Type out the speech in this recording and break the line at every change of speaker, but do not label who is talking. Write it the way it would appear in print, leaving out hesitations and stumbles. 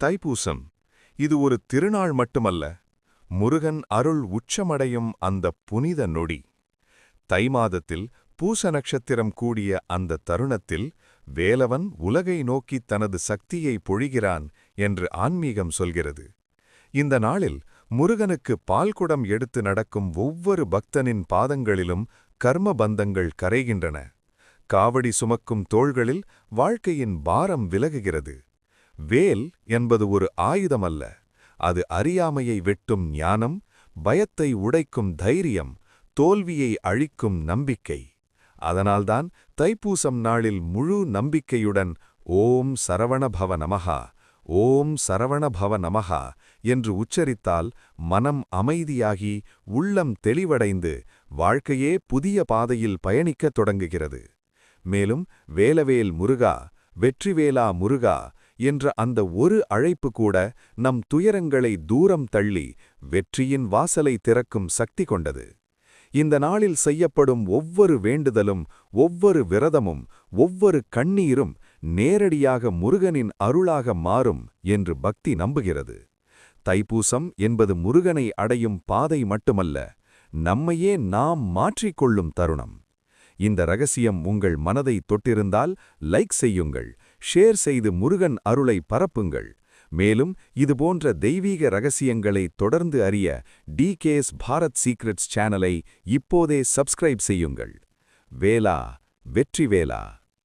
தைப்பூசம் இது ஒரு திருநாள் மட்டுமல்ல, முருகன் அருள் உச்சமடையும் அந்த புனித நொடி. தை மாதத்தில் பூச நட்சத்திரம் கூடிய அந்த தருணத்தில் வேலவன் உலகை நோக்கி தனது சக்தியை பொழிகிறான் என்று ஆன்மீகம் சொல்கிறது. இந்த நாளில் முருகனுக்கு பால்குடம் எடுத்து நடக்கும் ஒவ்வொரு பக்தனின் பாதங்களிலும் கர்ம பந்தங்கள் கரைகின்றன. காவடி சுமக்கும் தோள்களில் வாழ்க்கையின் பாரம் விலகுகிறது. வேல் என்பது ஒரு ஆயுதமல்ல, அது அறியாமையை வெட்டும் ஞானம், பயத்தை உடைக்கும் தைரியம், தோல்வியை அழிக்கும் நம்பிக்கை. அதனால்தான் தைப்பூசம் நாளில் முழு நம்பிக்கையுடன் ஓம் சரவண பவ நமஹா, ஓம் சரவண பவ நமஹா என்று உச்சரித்தால் மனம் அமைதியாகி உள்ளம் தெளிவடைந்து வாழ்க்கையே புதிய பாதையில் பயணிக்கத் தொடங்குகிறது. மேலும் வேலவேல் முருகா, வெற்றிவேலா முருகா என்ற அந்த ஒரு அழைப்பு கூட நம் துயரங்களை தூரம் தள்ளி வெற்றியின் வாசலை திறக்கும் சக்தி கொண்டது. இந்த நாளில் செய்யப்படும் ஒவ்வொரு வேண்டுதலும், ஒவ்வொரு விரதமும், ஒவ்வொரு கண்ணீரும் நேரடியாக முருகனின் அருளாக மாறும் என்று பக்தி நம்புகிறது. தைப்பூசம் என்பது முருகனை அடையும் பாதை மட்டுமல்ல, நம்மையே நாம் மாற்றிக்கொள்ளும் தருணம். இந்த ரகசியம் உங்கள் மனதை தொட்டிருந்தால் லைக் செய்யுங்கள், ஷேர் செய்து முருகன் அருளை பரப்புங்கள். மேலும் இதுபோன்ற தெய்வீக ரகசியங்களை தொடர்ந்து அறிய டிகேஎஸ் பாரத் சீக்ரெட்ஸ் சேனலை இப்போதே சப்ஸ்கிரைப் செய்யுங்கள். வேலா, வெற்றிவேலா.